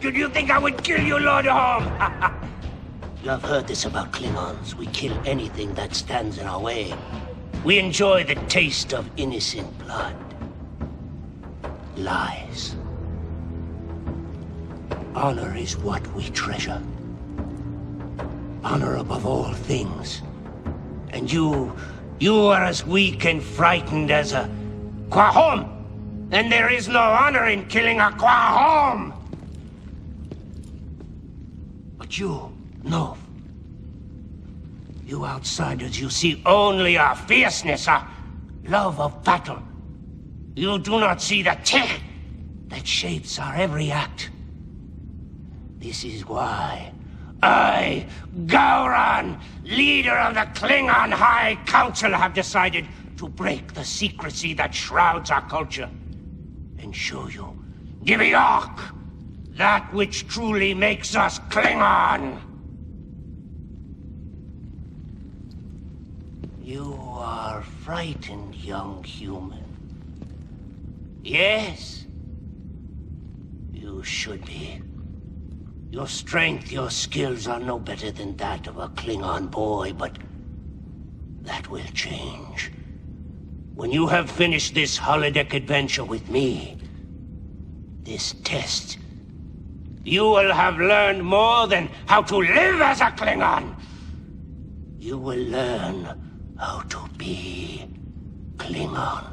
Did you think I would kill you, Lord Holm? You have heard this about Klingons. We kill anything that stands in our way. We enjoy the taste of innocent blood. Lies. Honor is what we treasure. Honor above all things. And you are as weak and frightened as a Quahom. And there is no honor in killing a Quahom. But you, no. You outsiders, you see only our fierceness, our love of battle. You do not see the tech that shapes our every act. This is why I, Gowron, leader of the Klingon High Council, have decided to break the secrecy that shrouds our culture and show you, Gibeok, that which truly makes us Klingon. You are frightened, young human. Yes, you should be. Your strength, your skills are no better than that of a Klingon boy, but that will change. When you have finished this holodeck adventure with me, this test, you will have learned more than how to live as a Klingon. You will learn how to be Klingon.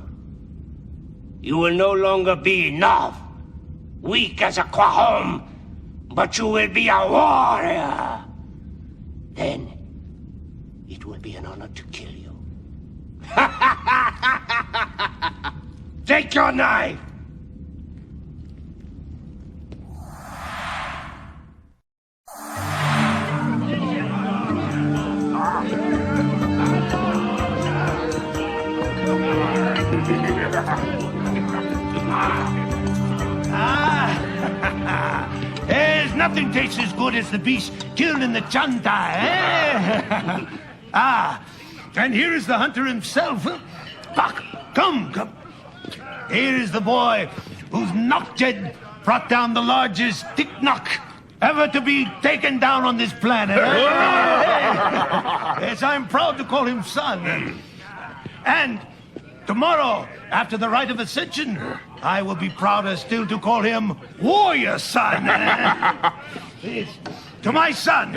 You will no longer be Nov, weak as a Quahom, but you will be a warrior. Then, it will be an honor to kill you. Take your knife! There's nothing tastes as good as the beast killed in the Chanta, eh? And here is the hunter himself. Buck, come. Here is the boy whose knockjed brought down the largest Ticknock ever to be taken down on this planet. Yes, I'm proud to call him son. And tomorrow, after the rite of ascension, I will be prouder still to call him warrior son. To my son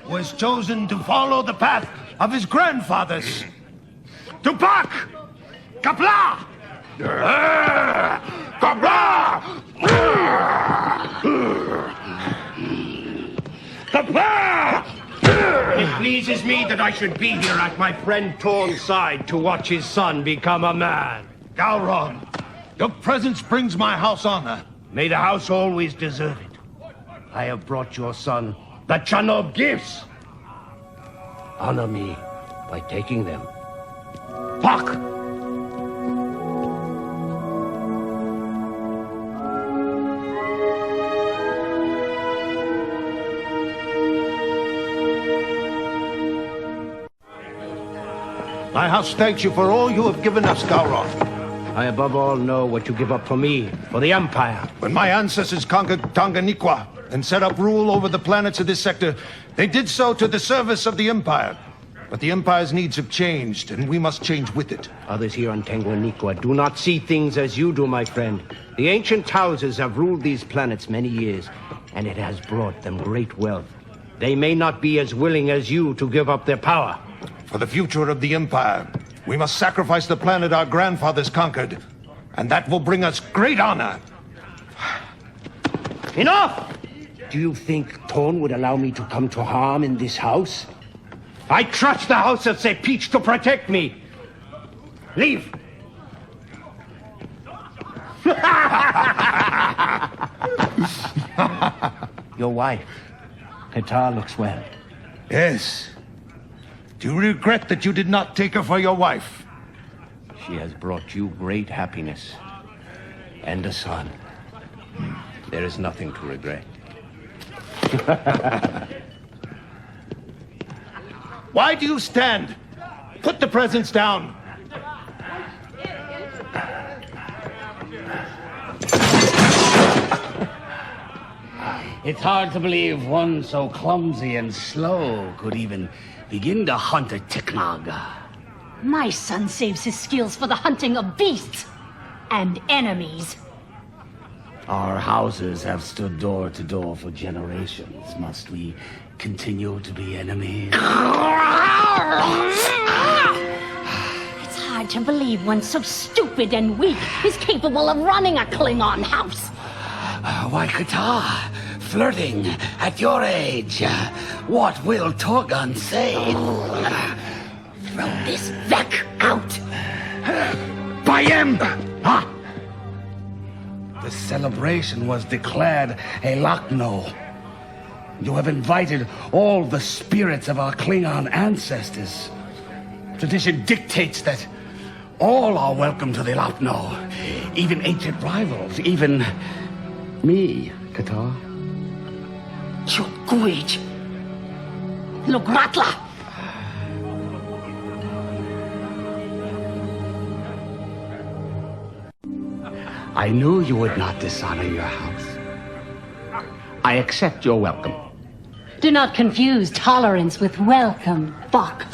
was chosen to follow the path of his grandfathers. To Buck! Kapla! Kapla! Kapla! It pleases me that I should be here at my friend Torn's side to watch his son become a man. Gowron, your presence brings my house honor. May the house always deserve it. I have brought your son the Chanov gifts. Honor me by taking them. Puck! My house thanks you for all you have given us, Gowron. I above all know what you give up for me, for the Empire. When my ancestors conquered Tanganyika and set up rule over the planets of this sector, they did so to the service of the Empire. But the Empire's needs have changed, and we must change with it. Others here on Tanganyika do not see things as you do, my friend. The ancient houses have ruled these planets many years, and it has brought them great wealth. They may not be as willing as you to give up their power. For the future of the Empire, we must sacrifice the planet our grandfathers conquered, and that will bring us great honor. Enough! Do you think Torn would allow me to come to harm in this house? I trust the House of Peach to protect me. Leave. Your wife, Qatar, looks well. Yes. Do you regret that you did not take her for your wife? She has brought you great happiness. And a son. There is nothing to regret. Why do you stand? put the presents down. It's hard to believe one so clumsy and slow could even begin to hunt a Tiknaga. My son saves his skills for the hunting of beasts and enemies. Our houses have stood door to door for generations. Must we continue to be enemies? It's hard to believe one so stupid and weak is capable of running a Klingon house. Why, Qatar? Flirting at your age. What will Torgon say? Throw this Vec out. Bayem! Huh? The celebration was declared a Lakno. You have invited all the spirits of our Klingon ancestors. Tradition dictates that all are welcome to the Lakno. Even ancient rivals, even me, Qatar. Chukguij. Lugratla. I knew you would not dishonor your house. I accept your welcome. Do not confuse tolerance with welcome, Bok.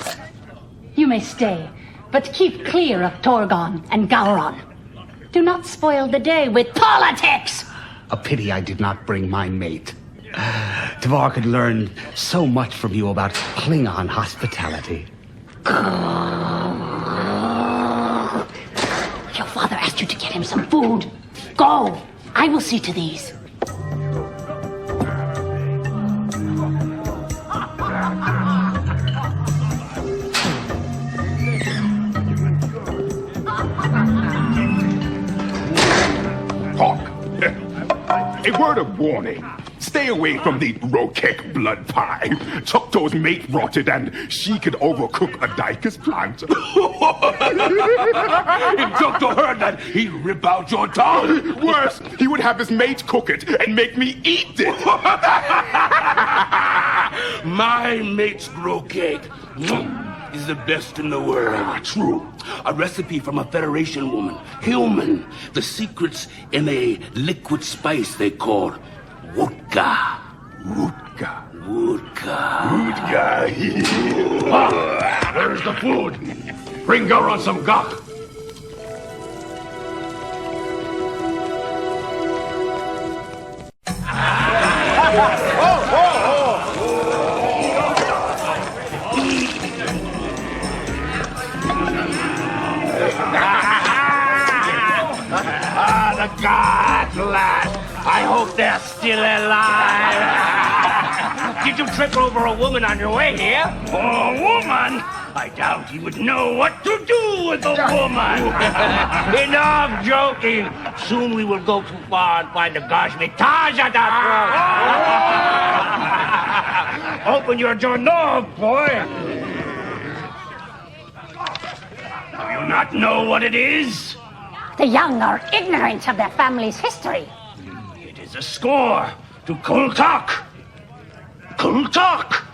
You may stay, but keep clear of Torgon and Gowron. Do not spoil the day with politics! A pity I did not bring my mate. Tvar could learn so much from you about Klingon hospitality. Your father asked you to get him some food. Go! I will see to these. Hawk, a word of warning. Stay away from the Rokek blood pie. Choctaw's mate rotted and she could overcook a Dykus plant. If Choctaw heard that, he'd rip out your tongue. Worse, he would have his mate cook it and make me eat it. My mate's grow cake is the best in the world. True. A recipe from a Federation woman, human. The secret's in a liquid spice they call Woodka. Rutka. Woodka. Where's the food? Bring Gowron some gok. The gods, lad. I hope they're still alive. Did you trip over a woman on your way here? A woman? I doubt he would know what to do with a woman. Enough joking. Soon we will go too far and find the Gashmitaj at that road. Open your door, boy. Do you not know what it is? The young are ignorant of their family's history. It is a score to Kultak. Kultak!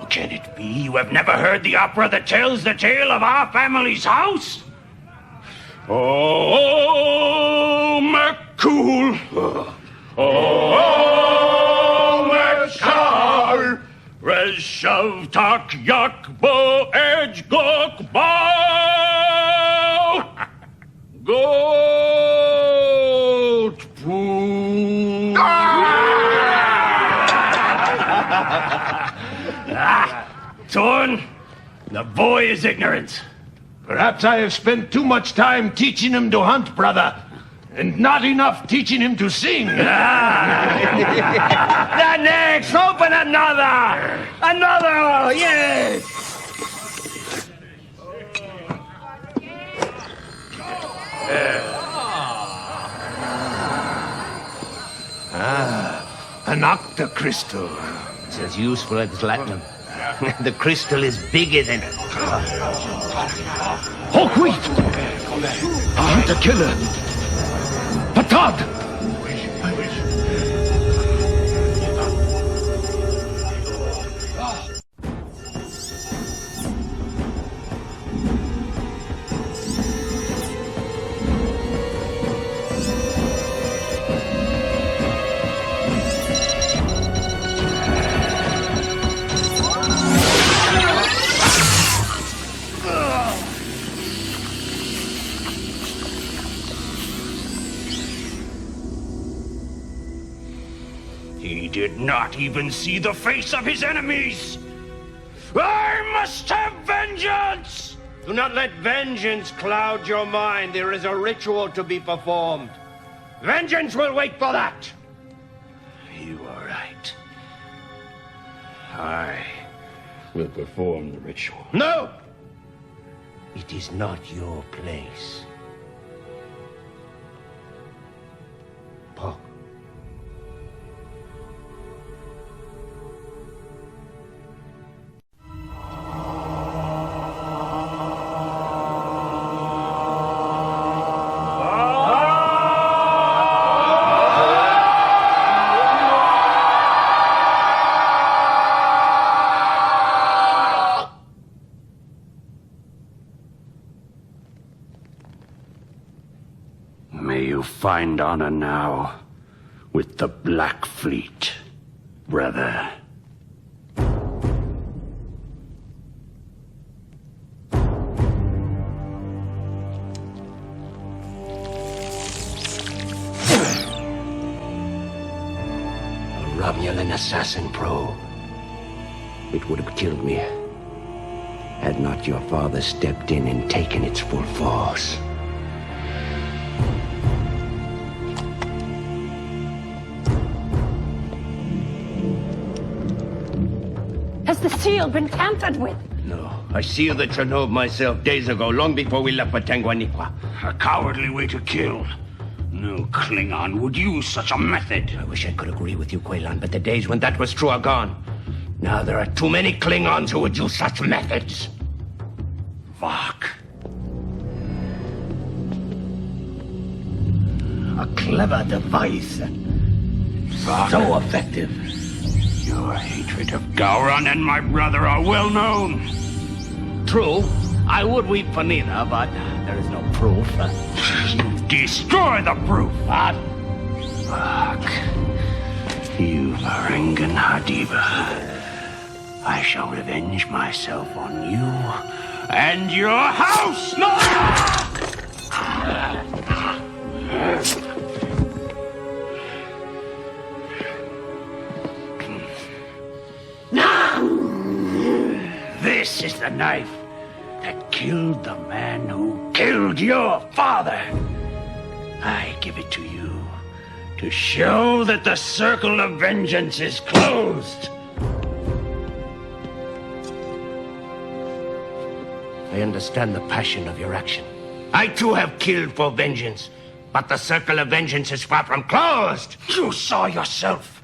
Can it be you have never heard the opera that tells the tale of our family's house? Oh, McCool. Oh, McCall. Reshav tak yak bo edge gok bow. Goat poo. Torn, the boy is ignorant. Perhaps I have spent too much time teaching him to hunt, brother, and not enough teaching him to sing. The next, open another! Another, yes! An octocrystal. It's as useful as platinum. The crystal is bigger than... Hawk, wait! A hunter-killer. Patad! did not even see the face of his enemies! I must have vengeance! Do not let vengeance cloud your mind. There is a ritual to be performed. Vengeance will wait for that. You are right. I will perform the ritual. No! It is not your place. Paul. May you find honor now with the Black Fleet, brother. Romulan assassin probe. It would have killed me had not your father stepped in and taken its full force. Has the seal been tampered with? No, I sealed the Chernobyl myself days ago, long before we left for Tanguaniqua. A cowardly way to kill. No Klingon would use such a method. I wish I could agree with you, Quaylan, but the days when that was true are gone. Now there are too many Klingons who would use such methods. Fuck. A clever device. Fuck. So effective. Your hatred of Gowron and my brother are well known. True, I would weep for neither, but there is no proof. Destroy the proof! What? Fuck. You Varangan Hadiva. I shall revenge myself on you and your house! No! This is the knife that killed the man who killed your father. I give it to you to show that the circle of vengeance is closed. I understand the passion of your action. I too have killed for vengeance, but the circle of vengeance is far from closed. You saw yourself.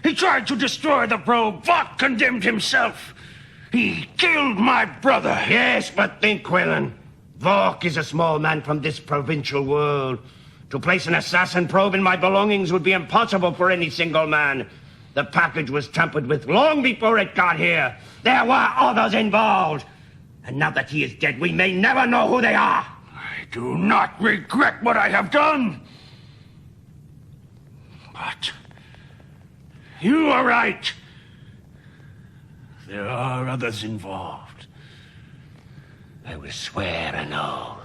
He tried to destroy the probe. Vought condemned himself. He killed my brother. Yes, but think, Quaylan. Vork is a small man from this provincial world. To place an assassin probe in my belongings would be impossible for any single man. The package was tampered with long before it got here. There were others involved. And now that he is dead, we may never know who they are. I do not regret what I have done. But you are right. There are others involved. I will swear an oath.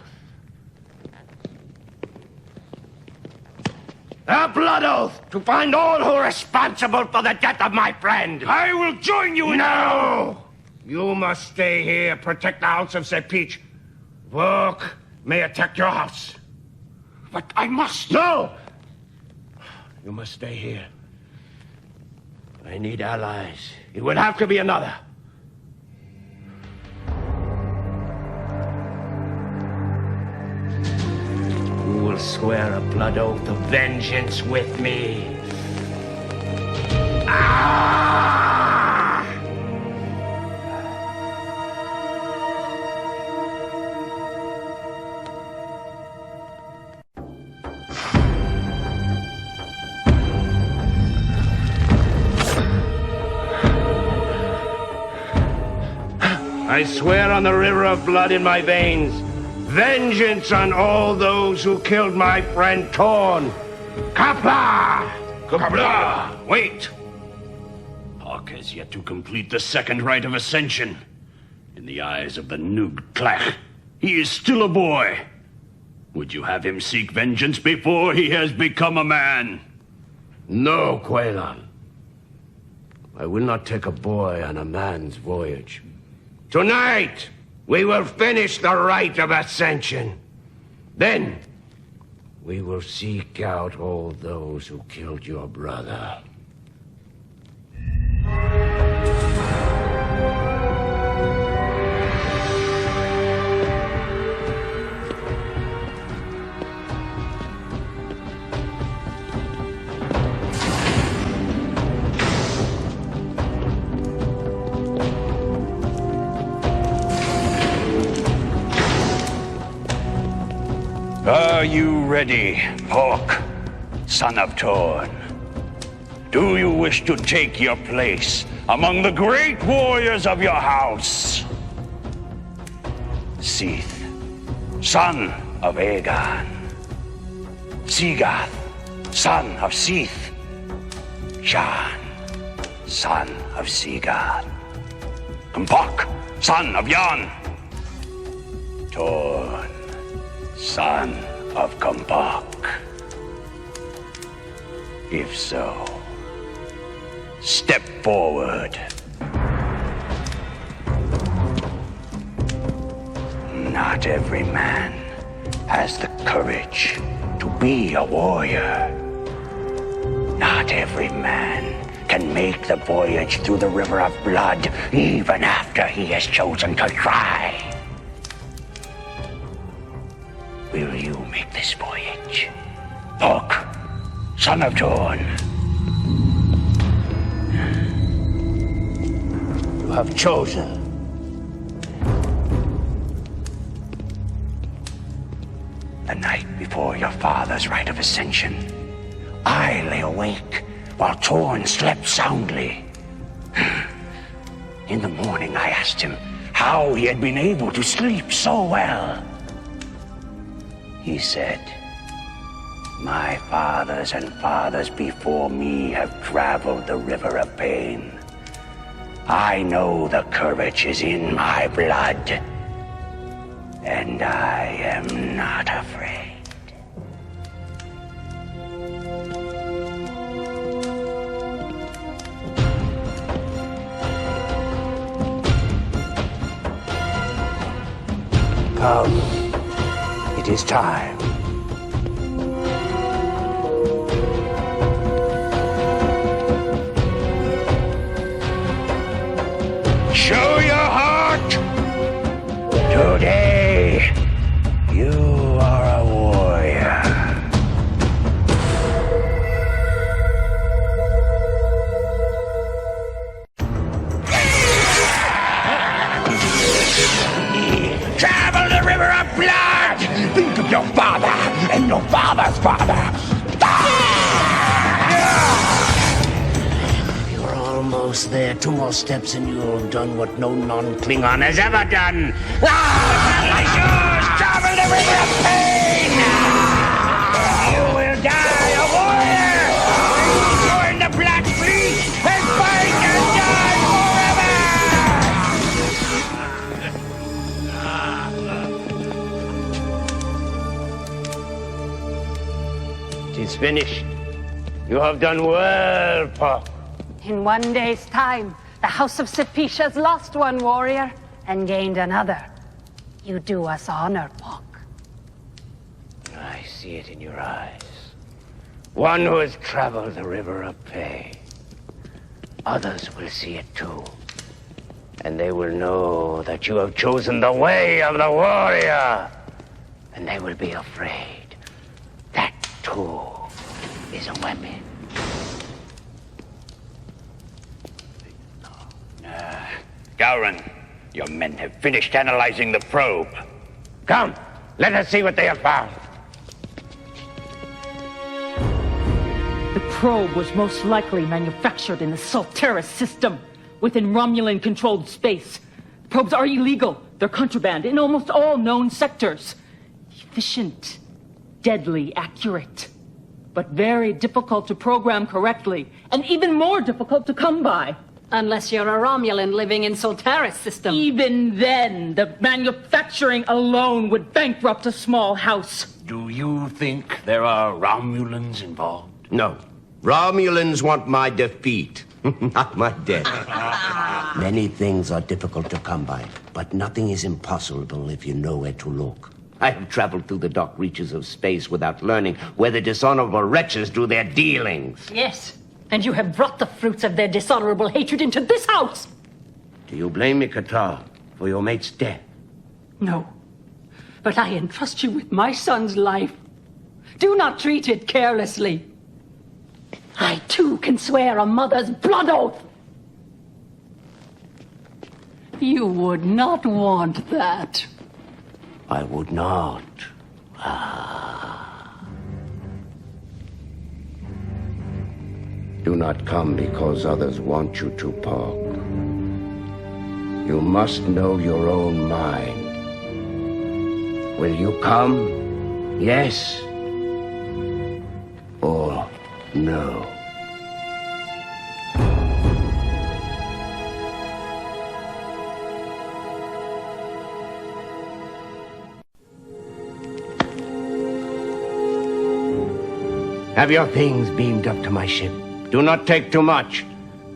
A blood oath to find all who are responsible for the death of my friend. I will join you in... No! You must stay here, protect the house of Sepich. Vork may attack your house. But I must... No! You must stay here. I need allies. It will have to be another. Who will swear a blood oath of vengeance with me? Ah! I swear on the river of blood in my veins, vengeance on all those who killed my friend Torn. Kapla! Kapla! Wait! Hawk has yet to complete the second rite of ascension. In the eyes of the Noog Clack, he is still a boy. Would you have him seek vengeance before he has become a man? No, Quaylan. I will not take a boy on a man's voyage. Tonight, we will finish the rite of ascension. Then, we will seek out all those who killed your brother. Are you ready, Hawk, son of Torn? Do you wish to take your place among the great warriors of your house? Seath, son of Aegon. Seagoth, son of Seath. Jon, son of Seagoth. Compok, son of Jon. Torn, son of Compok. If so, step forward. Not every man has the courage to be a warrior. Not every man can make the voyage through the river of blood even after he has chosen to try. Will you make this voyage? Hawk, son of Torn. You have chosen. The night before your father's rite of ascension, I lay awake while Torn slept soundly. In the morning, I asked him how he had been able to sleep so well. He said, "My fathers and fathers before me have traveled the river of pain. I know the courage is in my blood, and I am not afraid." Come. It is time. Show your heart! Today, you are a warrior. Travel the river of blood! Think of your father and your father's father! You're almost there. 2 more steps and you'll have done what no non-Klingon has ever done. Travel the river of pain! You will die a warrior! Join the Black Fleet and fight and die forever! It is finished. You have done well, Puck. In 1 day's time, the House of Sepish has lost 1 warrior and gained another. You do us honor, Puck. I see it in your eyes. One who has traveled the river of pain. Others will see it too. And they will know that you have chosen the way of the warrior. And they will be afraid. That too is a weapon. Gowron, your men have finished analyzing the probe. Come, let us see what they have found. The probe was most likely manufactured in the Solteris system, within Romulan-controlled space. Probes are illegal. They're contraband in almost all known sectors. Efficient, deadly accurate, but very difficult to program correctly, and even more difficult to come by. Unless you're a Romulan living in Solteris system. Even then, the manufacturing alone would bankrupt a small house. Do you think there are Romulans involved? No. Romulans want my defeat. Not my death. Many things are difficult to come by, but nothing is impossible if you know where to look. I have traveled through the dark reaches of space without learning where the dishonorable wretches do their dealings. Yes, and you have brought the fruits of their dishonorable hatred into this house. Do you blame me, Qatar, for your mate's death? No, but I entrust you with my son's life. Do not treat it carelessly. I, too, can swear a mother's blood oath. You would not want that. I would not. Do not come because others want you to, Park. You must know your own mind. Will you come? Yes? Or no? Have your things beamed up to my ship. Do not take too much.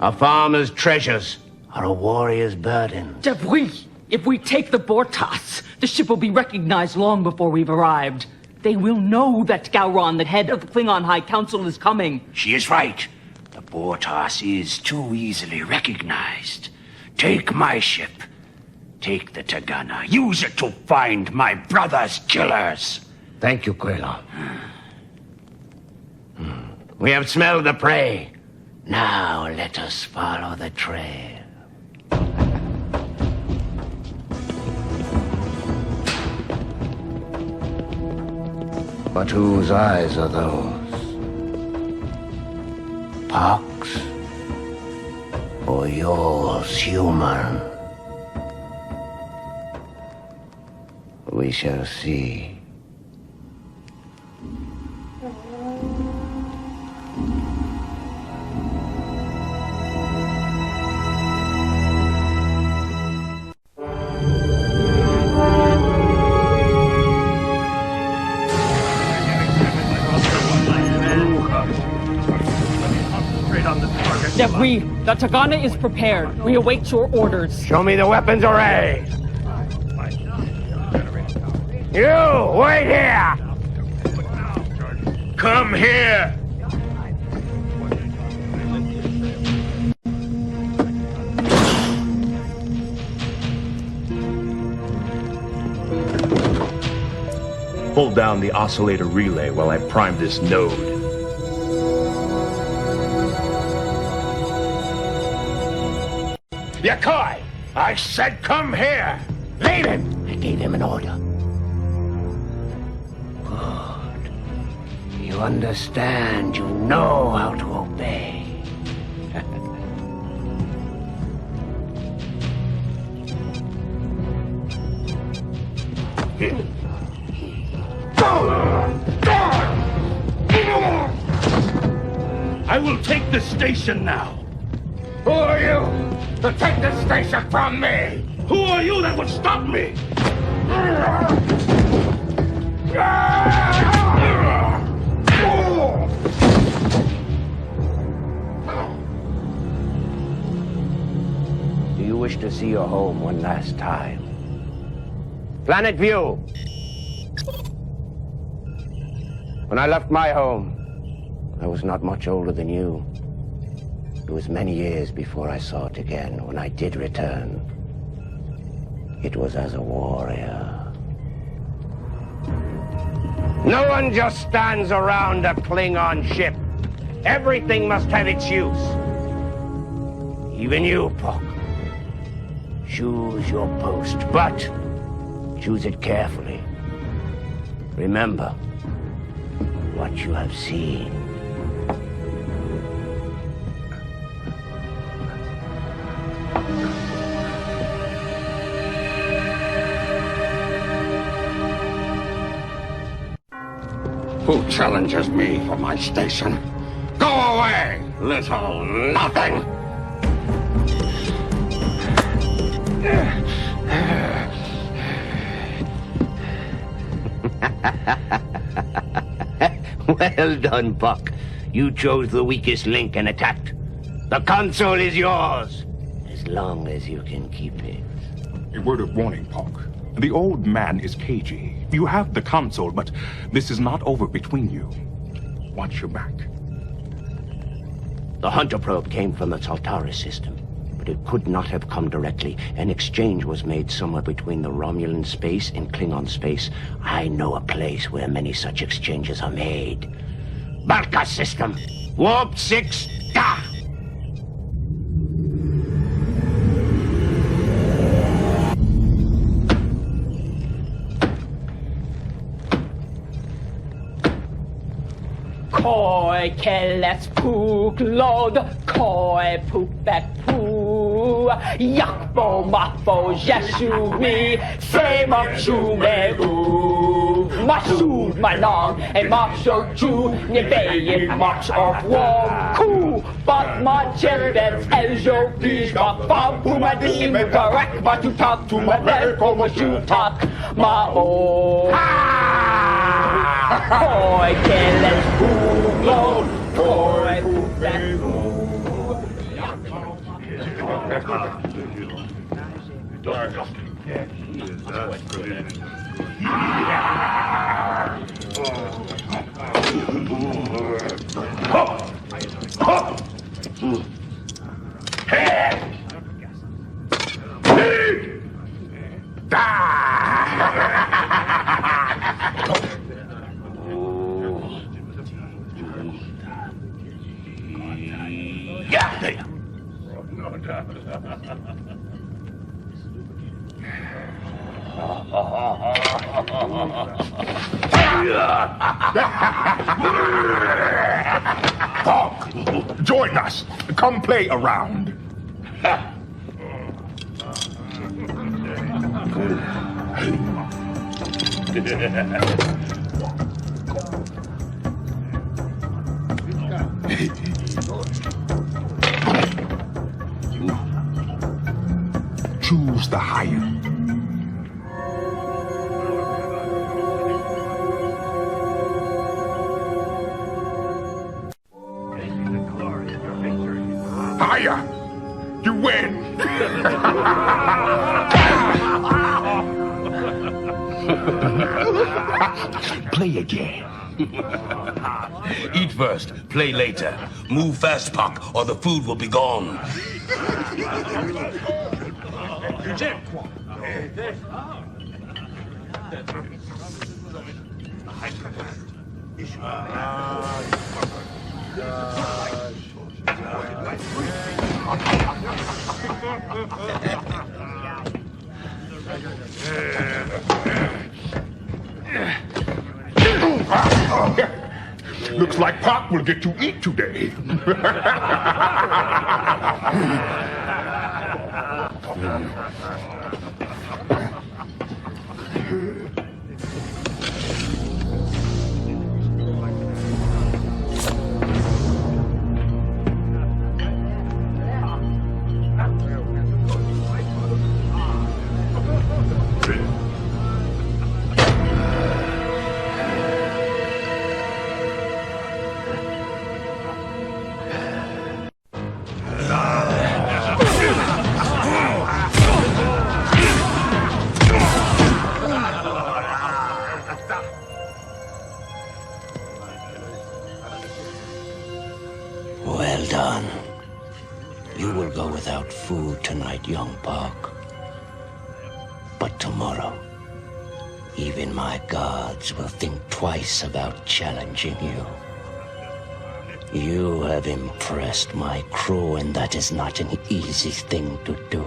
A farmer's treasures are a warrior's burden. Debris! If we take the Bortas, the ship will be recognized long before we've arrived. They will know that Gowron, the head of the Klingon High Council, is coming. She is right. The Bortas is too easily recognized. Take my ship. Take the Tagana. Use it to find my brother's killers. Thank you, Klingon. We have smelled the prey. Now let us follow the trail. But whose eyes are those? Pox? Or yours, human? We shall see. Debris, the Tagana is prepared. We await your orders. Show me the weapons array. You, wait here! Come here! Hold down the oscillator relay while I prime this node. Yakai! I said come here! Leave him! I gave him an order. Good. You understand. You know how to obey. I will take the station now. Who are you to take the station from me? Who are you that would stop me? Do you wish to see your home one last time? Planet View! When I left my home, I was not much older than you. It was many years before I saw it again. When I did return, it was as a warrior. No one just stands around a Klingon ship. Everything must have its use. Even you, Spock. Choose your post, but choose it carefully. Remember what you have seen. Who challenges me for my station? Go away, little nothing! Well done, Buck. You chose the weakest link and attacked. The console is yours, as long as you can keep it. A word of warning, Park. The old man is cagey. You have the console, but this is not over between you. Watch your back. The Hunter probe came from the Saltaris system, but it could not have come directly. An exchange was made somewhere between the Romulan space and Klingon space. I know a place where many such exchanges are made. Balka system, warp 6, da! Koi kelles puk lod, koi puk bet pu, yakbo makbo jeshu mi, se makshu me u, masu manong, e maksho chu, nebeyin maks of warm ku, but my children's eljo please, but fam puma dim, correct, but you talk to my leg, or what you talk, ma o. Koi kelles puk lod, koi puk bet pu. Park, join us. Come play around. Choose the higher. Higher! You win! Play again. Eat first, play later. Move fast, Puck, or the food will be gone. Looks like Pop will get to eat today. Well done. You will go without food tonight, young Park. But tomorrow, even my gods will think twice about challenging you. You have impressed my crew, and that is not an easy thing to do.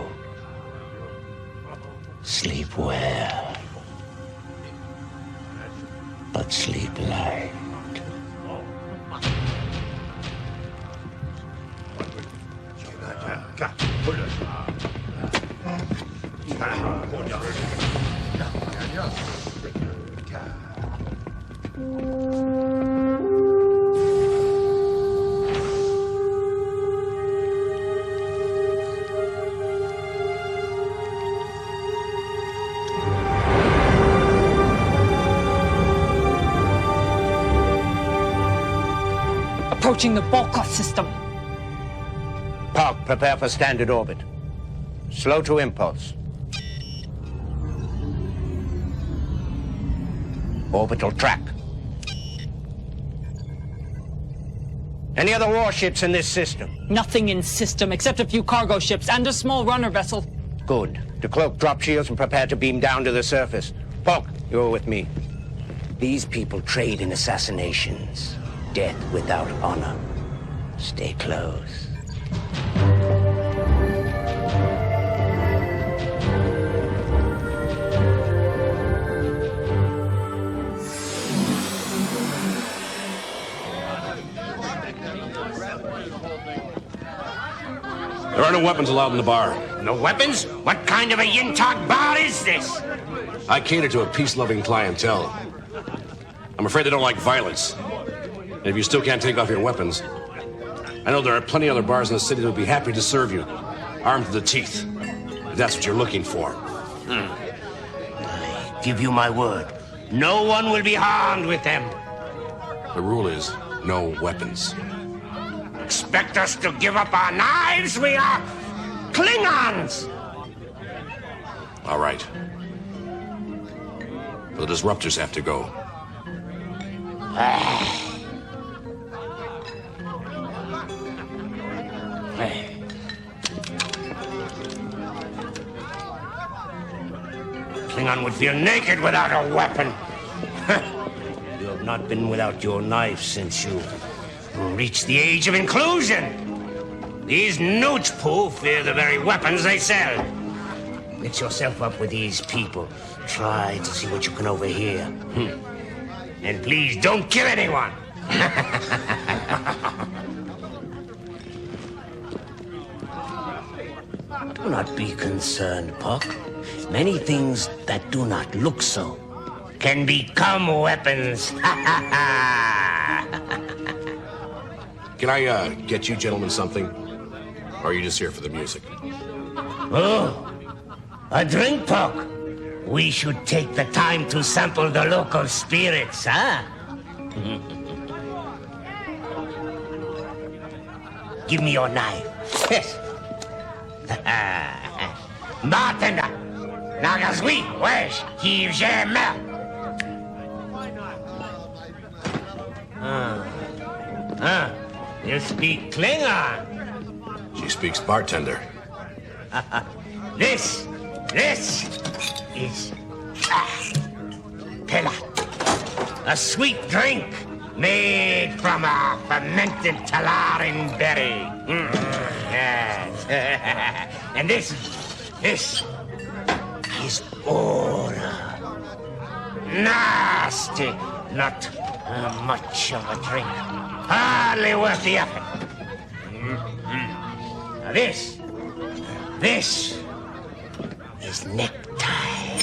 Sleep well, but sleep light. Approaching the Balka system. Park, prepare for standard orbit. Slow to impulse. Orbital track. Any other warships in this system? Nothing in system except a few cargo ships and a small runner vessel. Good. Decloak drop shields and prepare to beam down to the surface. Polk, you're with me. These people trade in assassinations. Death without honor. Stay close. There are no weapons allowed in the bar. No weapons? What kind of a Yintog bar is this? I cater to a peace-loving clientele. I'm afraid they don't like violence. And if you still can't take off your weapons, I know there are plenty of other bars in the city that would be happy to serve you, armed to the teeth, if that's what you're looking for. I give you my word. No one will be harmed with them. The rule is no weapons. Expect us to give up our knives? We are Klingons! All right. The disruptors have to go. Klingon would feel naked without a weapon. You have not been without your knife since you reached the age of inclusion. These Nooch-Poo fear the very weapons they sell. Mix yourself up with these people. Try to see what you can overhear. And please don't kill anyone. Do not be concerned, Puck. Many things that do not look so can become weapons. Can I, get you gentlemen something? Or are you just here for the music? Oh, a drink, Puck. We should take the time to sample the local spirits, huh? Give me your knife. Yes. Bartender, Nagasui, wesh, qui j'aime. You speak Klingon. She speaks bartender. This is Pela, a sweet drink made from a fermented talarin berry. Yes. And this is Aura. Nasty, not much of a drink. Hardly worth the effort. Now this is necktie.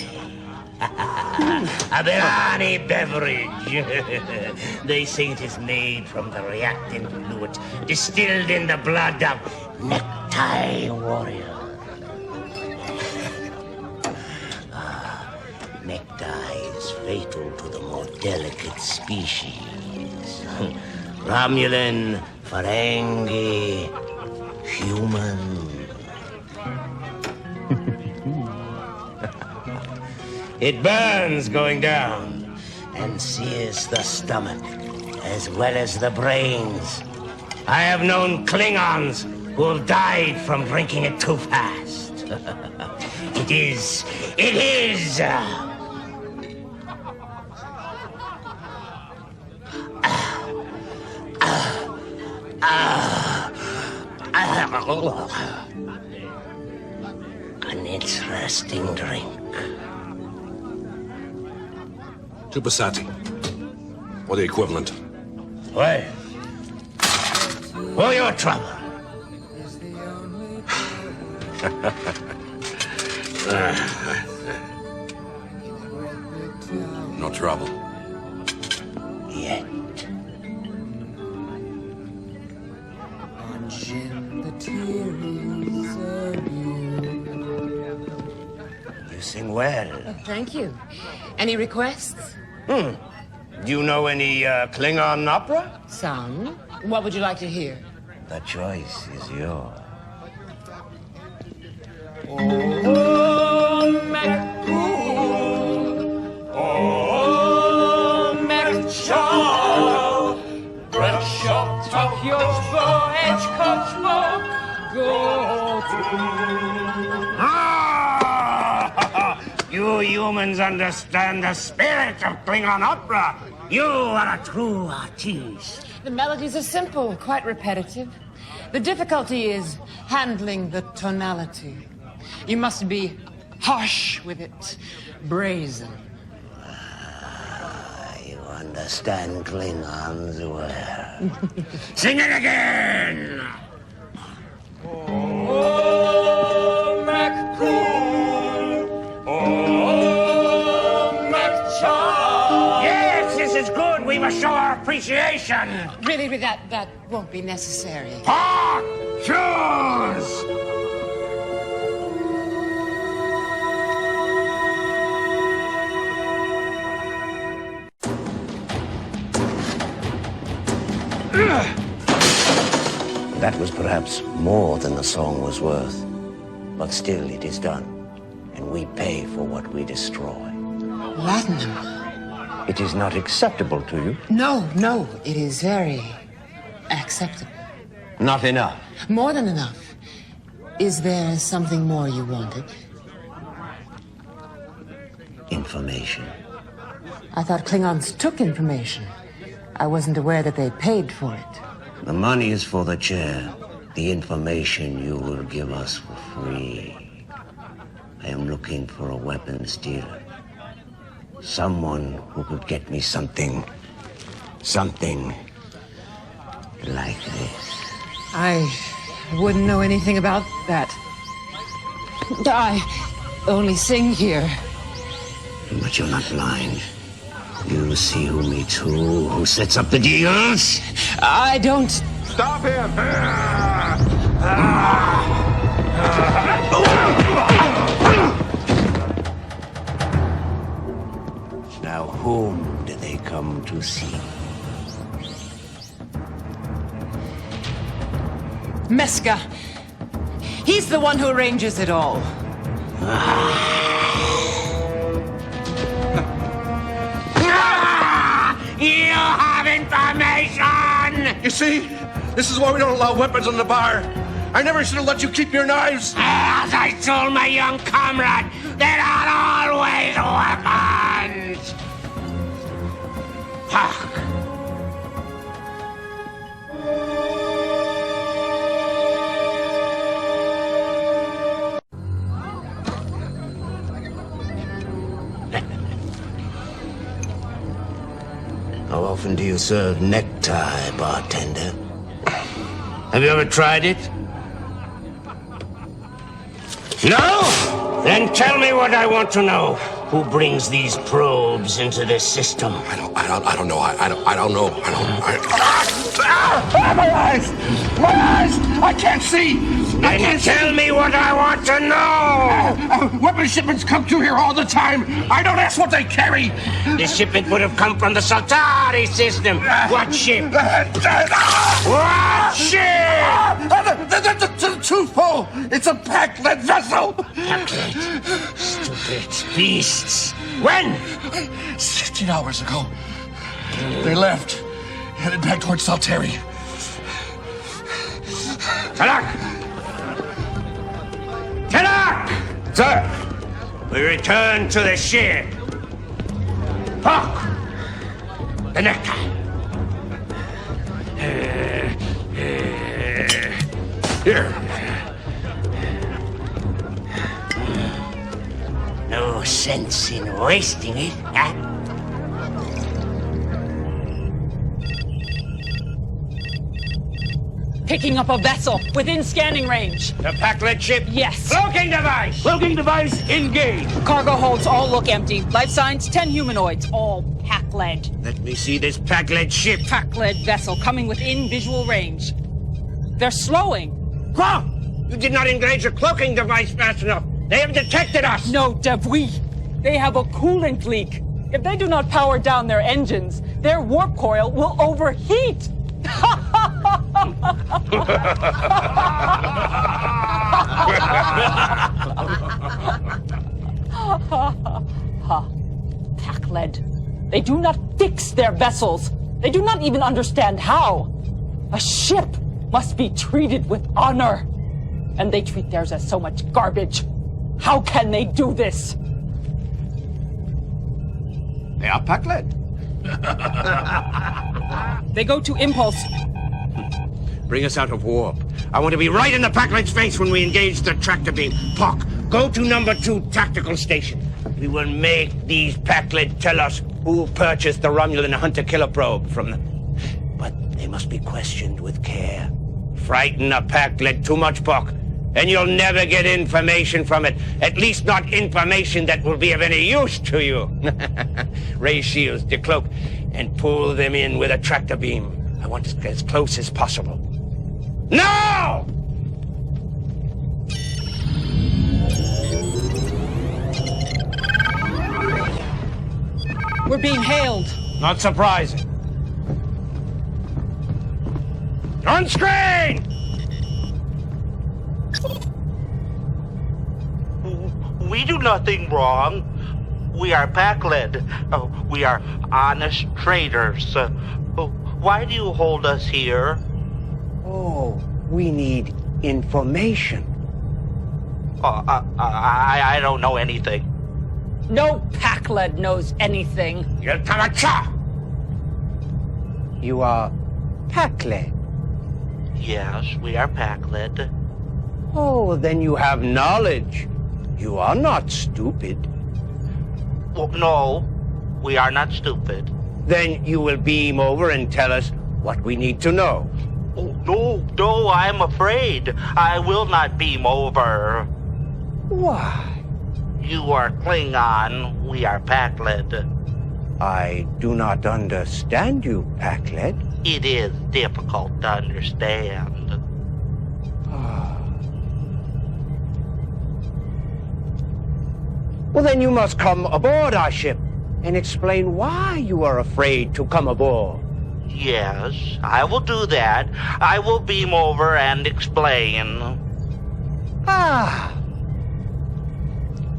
A Berani beverage. They say it is made from the reactant fluid distilled in the blood of necktie warrior. Necktie is fatal to the more delicate species. Romulan, Ferengi, human. It burns going down and sears the stomach as well as the brains. I have known Klingons who have died from drinking it too fast. It is. An interesting drink. Tupasati. Or the equivalent. Why? For your trouble. No trouble. Yet. You sing well. Thank you. Any requests? Do you know any Klingon opera? Some. What would you like to hear? The choice is yours. You humans understand the spirit of Klingon opera. You are a true artiste. The melodies are simple, quite repetitive. The difficulty is handling the tonality. You must be harsh with it, brazen. You understand Klingons well. Sing it again! Oh, McCool! Oh, McChaw! Yes, this is good. We must show our appreciation. Really, that won't be necessary. Park! Choose! That was perhaps more than the song was worth. But still, it is done. And we pay for what we destroy. Platinum? It is not acceptable to you? No, it is very acceptable. Not enough. More than enough. Is there something more you wanted? Information. I thought Klingons took information. I wasn't aware that they paid for it. The money is for the chair. The information you will give us for free. I am looking for a weapons dealer. Someone who could get me something like this. I wouldn't know anything about that. I only sing here. But you're not blind. You see who meets who sets up the deals? I don't... Stop him! Now whom do they come to see? Meska. He's the one who arranges it all. You have information! You see? This is why we don't allow weapons on the bar. I never should have let you keep your knives. As I told my young comrade, there are always weapons! Fuck. How often do you serve necktie, bartender? Have you ever tried it? No? Then tell me what I want to know. Who brings these probes into this system? I don't know. I don't know. My eyes! My eyes! I can't see! Then tell me what I want to know! Weapon shipments come through here all the time. I don't ask what they carry. This shipment would have come from the Saltari system. What ship? What ship? The truthful! It's a pack-led vessel! Pack-led? Stupid beasts. When? 16 hours ago. They left. Headed back towards Saltari. Talak! Talak! Sir! We return to the ship. Fuck! The necktie. Here. No sense in wasting it, huh? Picking up a vessel within scanning range. The pack-led ship? Yes. Cloaking device! Cloaking device engaged. Cargo holds all look empty. Life signs, 10 humanoids, all pack-led. Let me see this pack-led ship. Pack-led vessel coming within visual range. They're slowing. What? You did not engage your cloaking device fast enough. They have detected us. No, Devouis. They have a coolant leak. If they do not power down their engines, their warp coil will overheat. Pakled. They do not fix their vessels. They do not even understand how. A ship must be treated with honor. And they treat theirs as so much garbage. How can they do this? They are Pakled. They go to impulse. Bring us out of warp. I want to be right in the Pakled's face when we engage the tractor beam. Pock, go to number 2 tactical station. We will make these Pakled tell us who purchased the Romulan hunter-killer probe from them. But they must be questioned with care. Frighten a Pakled too much, Pock, and you'll never get information from it. At least not information that will be of any use to you. Raise shields, decloak, and pull them in with a tractor beam. I want to get as close as possible. Now! We're being hailed. Not surprising. On screen! We do nothing wrong. We are Pakled. We are honest traders. Why do you hold us here? Oh, we need information. I don't know anything. No Pakled knows anything. You are Pakled. Yes, we are Pakled. Oh, then you have knowledge. You are not stupid. Well, no, we are not stupid. Then you will beam over and tell us what we need to know. Oh, no, I'm afraid. I will not beam over. Why? You are Klingon. We are Pakled. I do not understand you, Pakled. It is difficult to understand. Well, then you must come aboard our ship and explain why you are afraid to come aboard. Yes, I will do that. I will beam over and explain. Ah.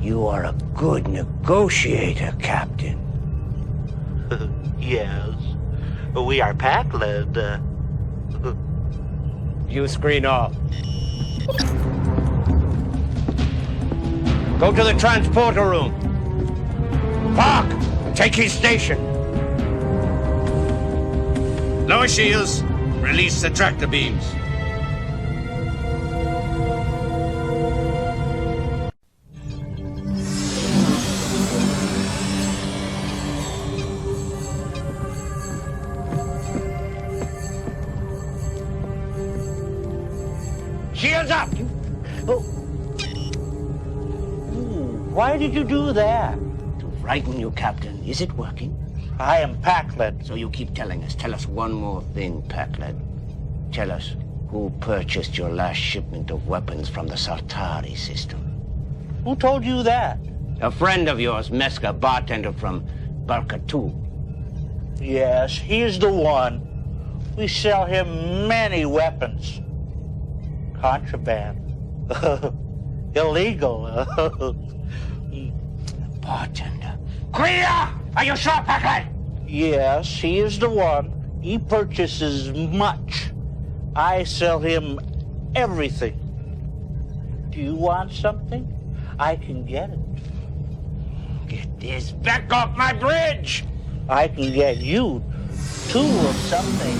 You are a good negotiator, Captain. Yes. We are Pakled. You screen off. Go to the transporter room. Park! Take his station. Lower shields. Release the tractor beams. Shields up! Why did you do that? To frighten you, Captain. Is it working? I am Pakled. So you keep telling us. Tell us one more thing, Pakled. Tell us who purchased your last shipment of weapons from the Sartari system. Who told you that? A friend of yours, Meska, bartender from Barka 2. Yes, he's the one. We sell him many weapons. Contraband. Illegal. Bartender. Clear! Are you sure, Pakled? Yes, he is the one. He purchases much. I sell him everything. Do you want something? I can get it. Get this back off my bridge! I can get you 2 of something.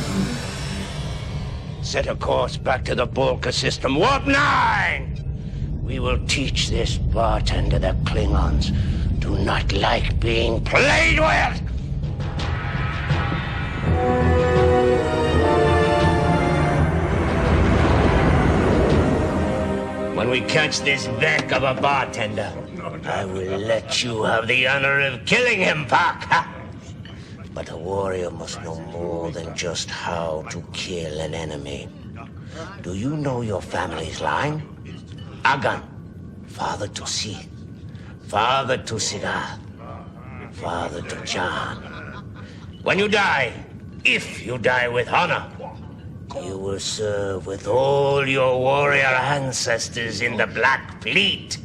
Set a course back to the Bolka system. Warp 9! We will teach this bartender that Klingons do not like being played with! When we catch this back of a bartender, I will let you have the honor of killing him, Park. But a warrior must know more than just how to kill an enemy. Do you know your family's line? Agan, father to Sith, father to Sigar, father to John. When you die, if you die with honor, You will serve with all your warrior ancestors in the Black Fleet.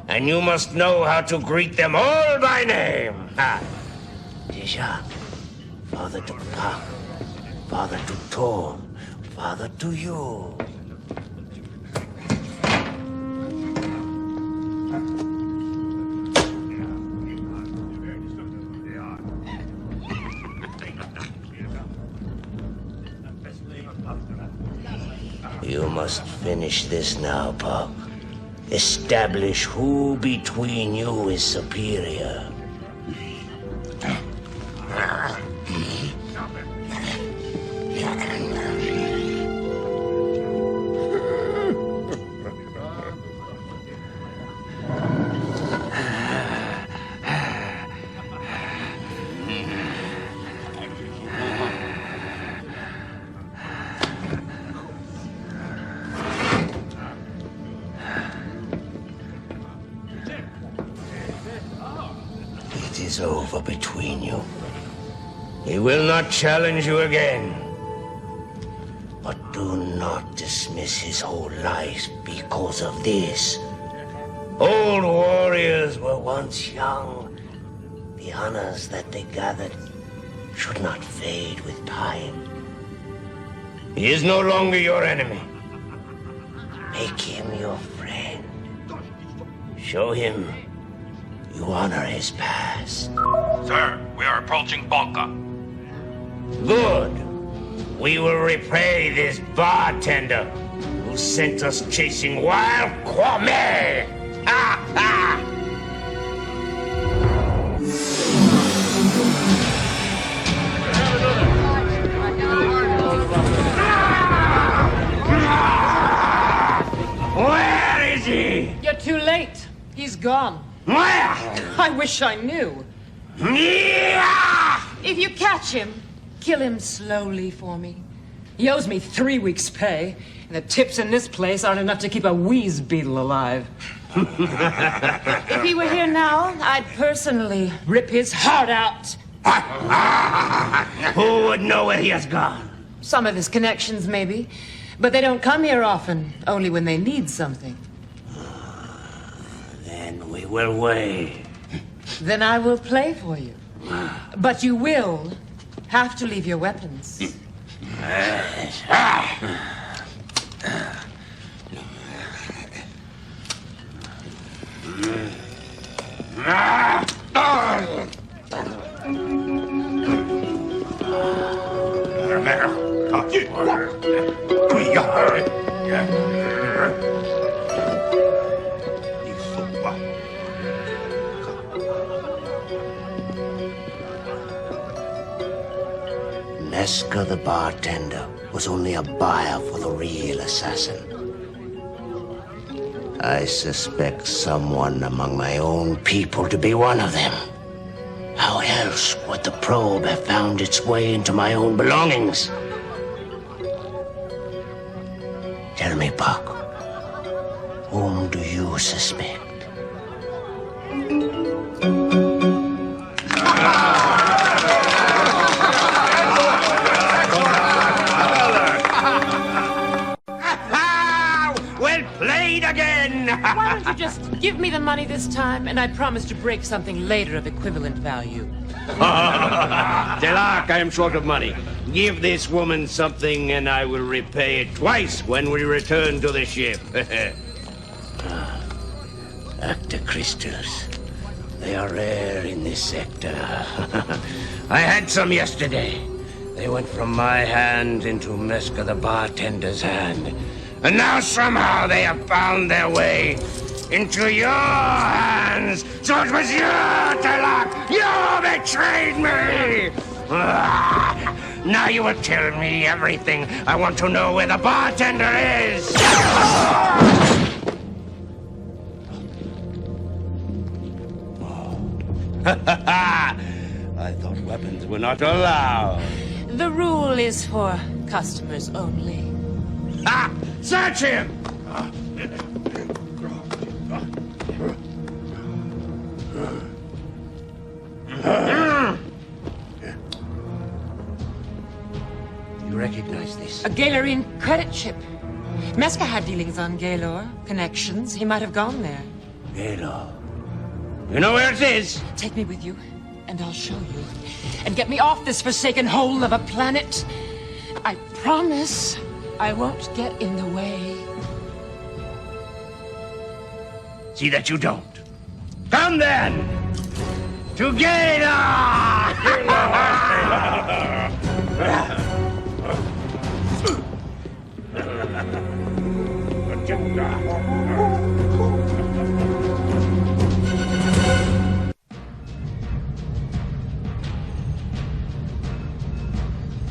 And you must know how to greet them all by name. Tisha, father to Pak, father to Tor, father to you. You must finish this now, Pak. Establish who between you is superior. It is over between you. He will not challenge you again. But do not dismiss his whole life because of this. Old warriors were once young. The honors that they gathered should not fade with time. He is no longer your enemy. Make him your friend. Show him you honor his past. Sir, we are approaching Bonka. Good. We will repay this bartender who sent us chasing wild Kwame. Ha ha! Where is he? You're too late. He's gone. Where? I wish I knew. Yeah! If you catch him, kill him slowly for me. He owes me 3 weeks' pay, and the tips in this place aren't enough to keep a wheeze beetle alive. If he were here now, I'd personally rip his heart out. Who would know where he has gone? Some of his connections, maybe. But they don't come here often, only when they need something. Then we will wait. Then I will play for you. But you will have to leave your weapons. Neska the bartender was only a buyer for the real assassin. I suspect someone among my own people to be one of them. How else would the probe have found its way into my own belongings? Tell me, Buck, whom do you suspect? Well played again! Why don't you just give me the money this time, and I promise to break something later of equivalent value. Delak, I am short of money. Give this woman something, and I will repay it twice when we return to the ship. Acta crystals. They are rare in this sector. I had some yesterday. They went from my hand into Meska the bartender's hand. And now somehow they have found their way into your hands. So it was you, Delak! You betrayed me! Now you will tell me everything. I want to know where the bartender is. I thought weapons were not allowed. The rule is for customers only. Ha! Search him! You recognize this? base? A Gaylorine credit ship. Meska had dealings on Gaylor. Connections. He might have gone there. Gaylor. You know where it is? Take me with you, and I'll show you. And get me off this forsaken hole of a planet. I promise I won't get in the way. See that you don't. Come then! To Gaylor!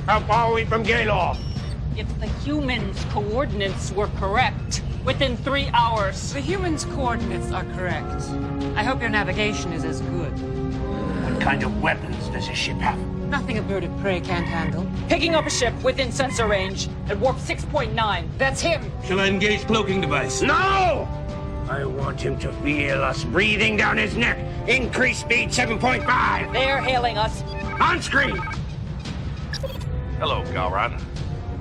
How far are we from Gaylor? If the humans' coordinates were correct, within 3 hours. The humans' coordinates are correct. I hope your navigation is as good. What kind of weapons does this ship have? Nothing a bird of prey can't handle. Picking up a ship within sensor range at warp 6.9. That's him. Shall I engage cloaking device? No! I want him to feel us breathing down his neck. Increase speed 7.5. They're hailing us. On screen. Hello, Galron.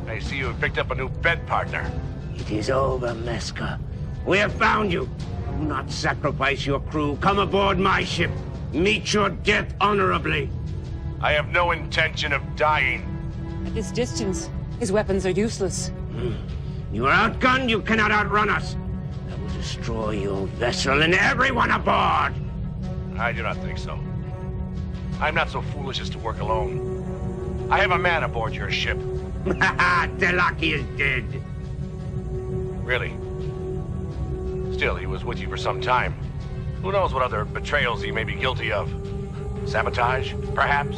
I see you have picked up a new bed partner. It is over, Meska. We have found you. Do not sacrifice your crew. Come aboard my ship. Meet your death honorably. I have no intention of dying. At this distance, his weapons are useless. You are outgunned. You cannot outrun us. I will destroy your vessel and everyone aboard. I do not think so. I'm not so foolish as to work alone. I have a man aboard your ship. Telaki is dead. Really? Still, he was with you for some time. Who knows what other betrayals he may be guilty of? Sabotage, perhaps?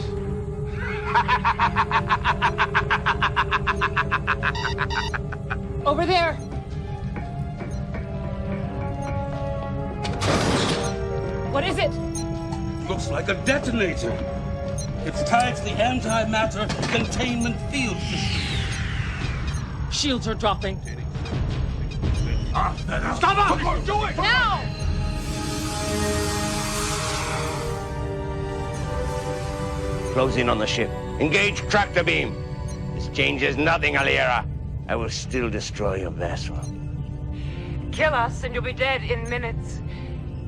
Over there! What is it? Looks like a detonator. It's tied to the antimatter containment field system. Shields are dropping. Stop him! Do it! Now! Close in on the ship. Engage tractor beam. This changes nothing, Alira. I will still destroy your vessel. Kill us and you'll be dead in minutes.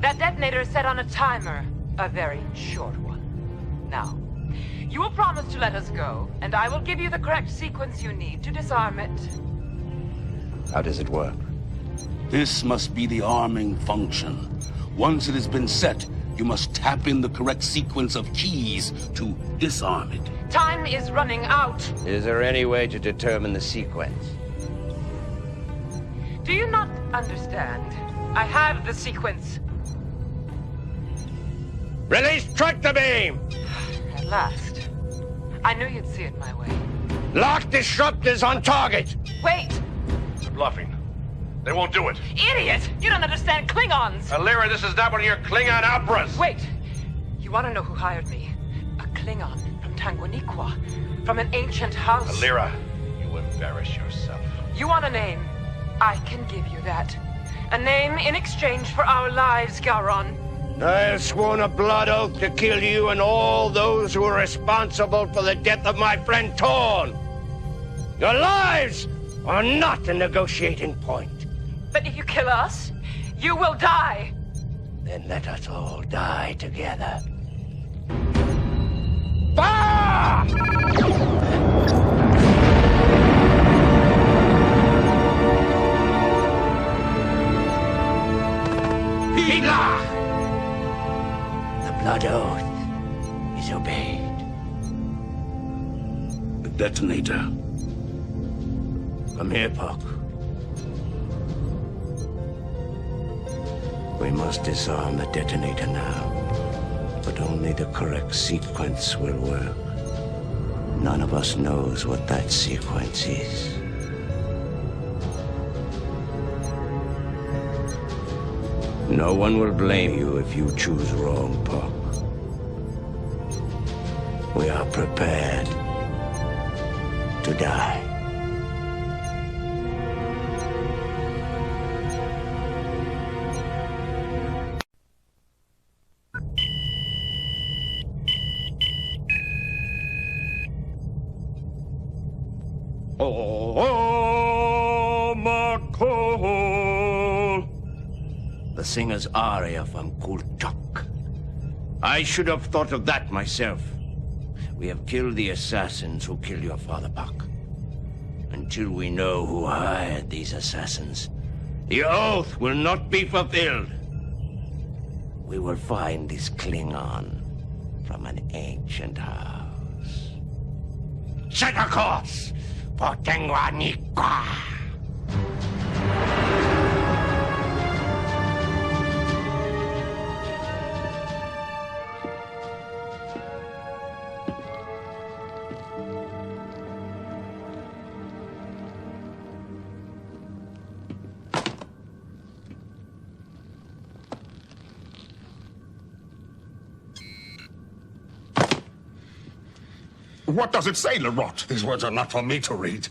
That detonator is set on a timer. A very short one. Now, you will promise to let us go, and I will give you the correct sequence you need to disarm it. How does it work? This must be the arming function. Once it has been set, you must tap in the correct sequence of keys to disarm it. Time is running out. Is there any way to determine the sequence? Do you not understand? I have the sequence. Release tractor beam! At last. I knew you'd see it my way. Lock disruptors on target! Wait! They're bluffing. They won't do it. Idiot! You don't understand Klingons! Alira, this is not one of your Klingon operas! Wait! You want to know who hired me? A Klingon from Tanguaniqua. From an ancient house. Alira, you embarrass yourself. You want a name? I can give you that. A name in exchange for our lives, Gowron. I have sworn a blood oath to kill you and all those who are responsible for the death of my friend Torn. Your lives are not a negotiating point. But if you kill us, you will die. Then let us all die together. Bah! Pigla! The blood oath is obeyed. The detonator. Come here, Puck. We must disarm the detonator now. But only the correct sequence will work. None of us knows what that sequence is. No one will blame you if you choose wrong, Puck. We are prepared to die. Oh, Makol. The singer's aria from Kultuk. I should have thought of that myself. We have killed the assassins who killed your father, Puck. Until we know who hired these assassins, the oath will not be fulfilled. We will find this Klingon from an ancient house. Set a course for Tengwanikwa! What does it say, Lerot? These words are not for me to read.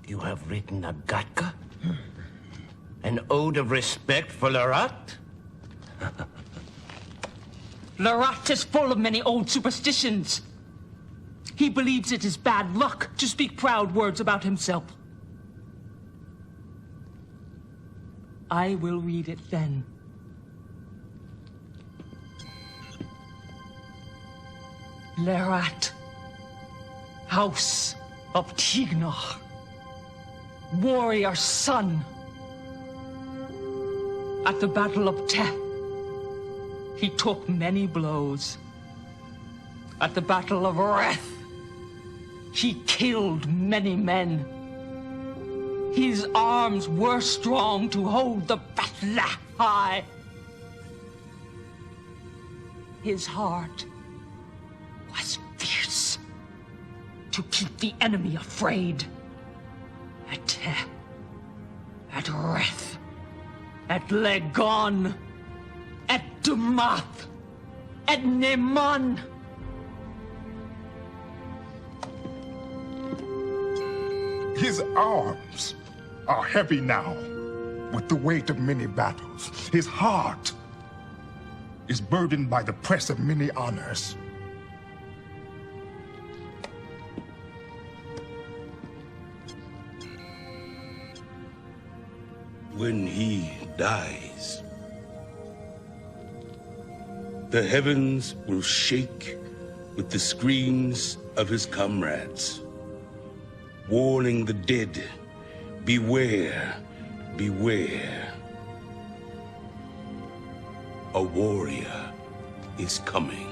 You have written a Gatka? An ode of respect for Lerat? Lerat is full of many old superstitions. He believes it is bad luck to speak proud words about himself. I will read it then. Lerat, House of Tignar, warrior son. At the Battle of Teth, he took many blows. At the Battle of Reth, he killed many men. His arms were strong to hold the battle high. His heart was fierce to keep the enemy afraid. At Teh, at Reth, at Legon, at Dumath, at Neman. His arms are heavy now with the weight of many battles. His heart is burdened by the press of many honors. When he dies, the heavens will shake with the screams of his comrades, warning the dead, beware, beware. A warrior is coming.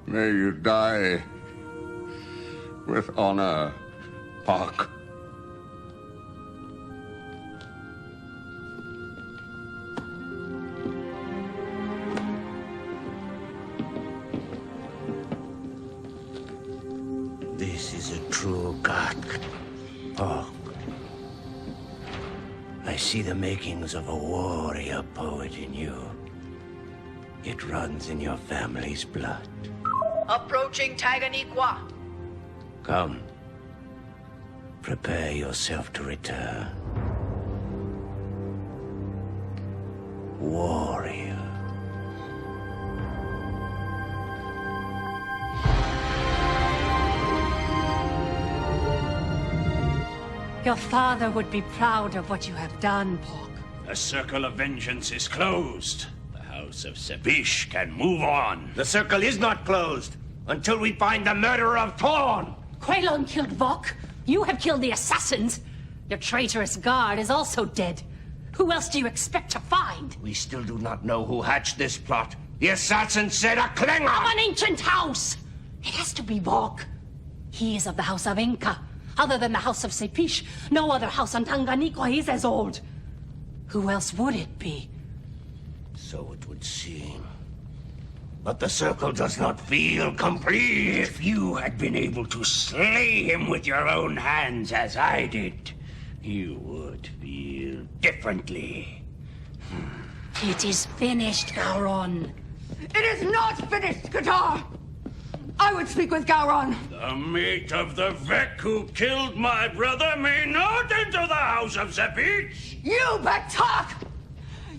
May you die with honor, Park. This is a true god, Park. I see the makings of a warrior poet in you. It runs in your family's blood. Approaching Taganiqua. Come. Prepare yourself to return. Warrior. Your father would be proud of what you have done, Pork. The circle of vengeance is closed. The House of Sepish can move on. The circle is not closed until we find the murderer of Thorn. Quaylon killed Vok. You have killed the assassins. Your traitorous guard is also dead. Who else do you expect to find? We still do not know who hatched this plot. The assassin said a Klingon! Of an ancient house! It has to be Vok. He is of the House of Inca. Other than the House of Sepish, no other house on Tanganiqua is as old. Who else would it be? So it would seem. But the circle does not feel complete. If you had been able to slay him with your own hands as I did, you would feel differently. It is finished, Gowron. It is not finished, Qatar! I would speak with Gowron. The mate of the Vec who killed my brother may not enter the house of Sepich! You Batak!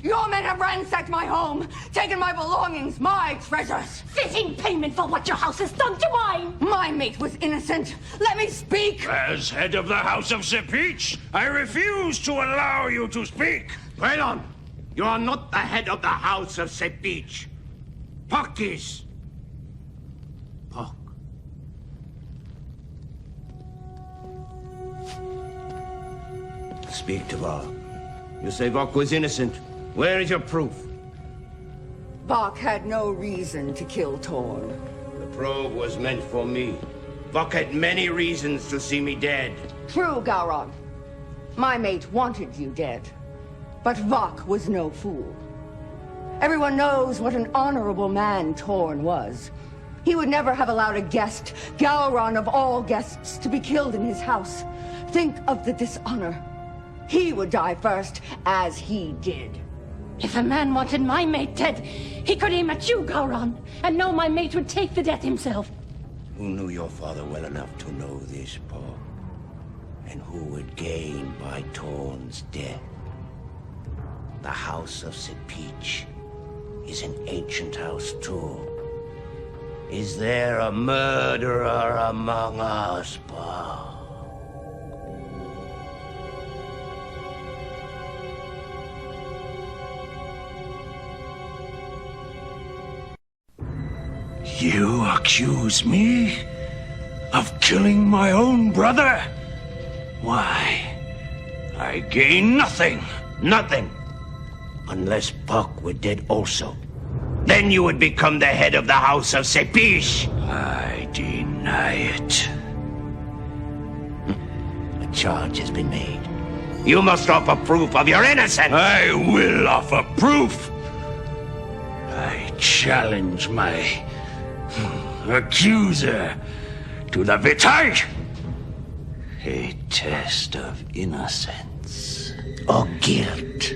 Your men have ransacked my home, taken my belongings, my treasures. Fitting payment for what your house has done to mine! My mate was innocent. Let me speak! As head of the house of Sepich, I refuse to allow you to speak! Klingon, you are not the head of the house of Sepich. Puck is. Puck. Speak to Vok. You say Vok was innocent. Where is your proof? Vok had no reason to kill Torn. The probe was meant for me. Vok had many reasons to see me dead. True, Gowron. My mate wanted you dead. But Vok was no fool. Everyone knows what an honorable man Torn was. He would never have allowed a guest, Gowron of all guests, to be killed in his house. Think of the dishonor. He would die first, as he did. If a man wanted my mate dead, he could aim at you, Gowron, and know my mate would take the death himself. Who knew your father well enough to know this, Paul? And who would gain by Torn's death? The house of Sepich is an ancient house, too. Is there a murderer among us, Paul? You accuse me of killing my own brother? Why, I gain nothing. Nothing. Unless Puck were dead also. Then you would become the head of the house of Sepich. I deny it. A charge has been made. You must offer proof of your innocence. I will offer proof. I challenge my accuser to the Vitite. A test of innocence. Or guilt.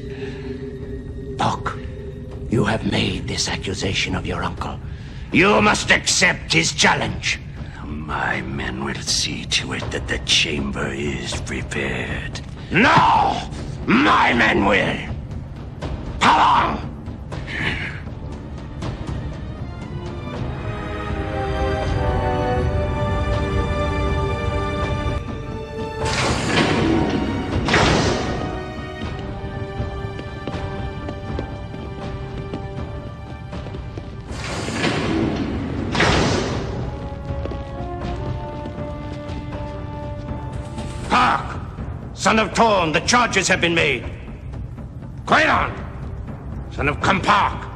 Puck, you have made this accusation of your uncle. You must accept his challenge. My men will see to it that the chamber is prepared. No! My men will! Come on! Son of Torn, the charges have been made. Klingon, son of Kampak,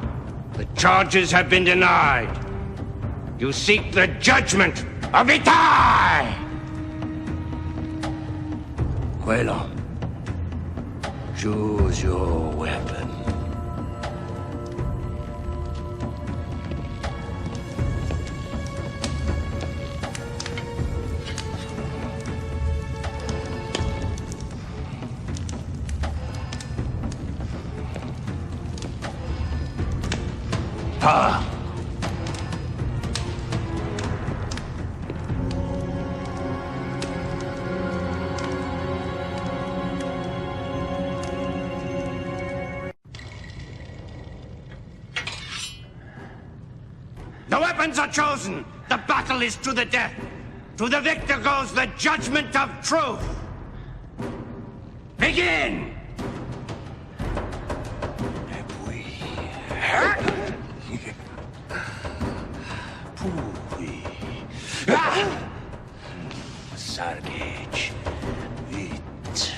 the charges have been denied. You seek the judgment of Itai! Klingon, choose your weapon. The weapons are chosen. The battle is to the death. To the victor goes the judgment of truth. Begin! Sargage. It.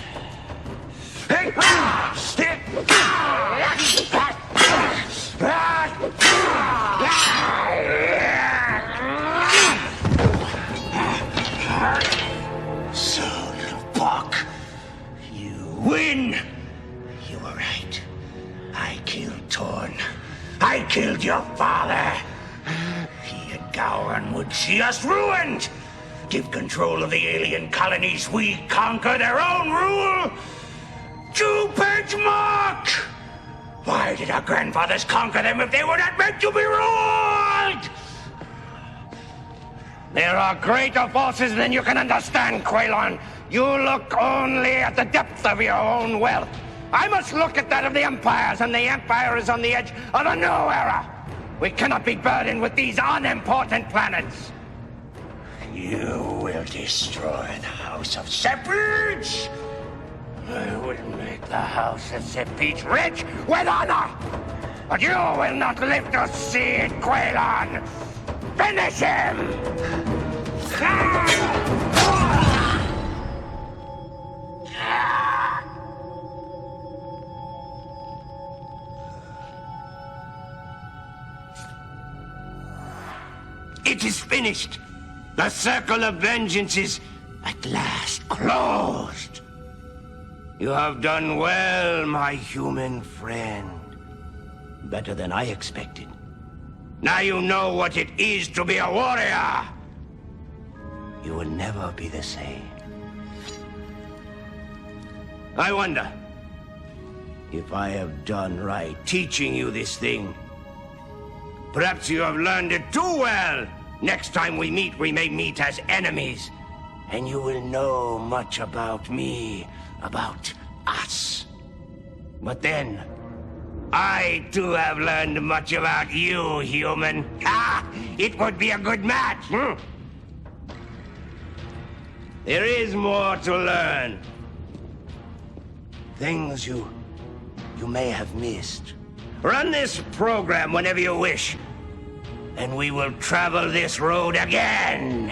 Son of Puck, you win. You were right. I killed Torn. I killed your father. He and Gowron would see us ruined. Give control of the alien colonies, we conquer their own rule. 2-page mark! Why did our grandfathers conquer them if they were not meant to be ruled? There are greater forces than you can understand, Klingon. You look only at the depth of your own wealth. I must look at that of the empires, and the empire is on the edge of a new era. We cannot be burdened with these unimportant planets. You will destroy the House of Sepich. I will make the House of Sepich rich with honor. But you will not live to see it, Klingon. Finish him! It is finished. The circle of vengeance is at last closed. You have done well, my human friend. Better than I expected. Now you know what it is to be a warrior. You will never be the same. I wonder if I have done right teaching you this thing. Perhaps you have learned it too well. Next time we may meet as enemies. And you will know much about me, about us. But then, I too have learned much about you, human. It would be a good match. There is more to learn. Things you may have missed. Run this program whenever you wish, and we will travel this road again.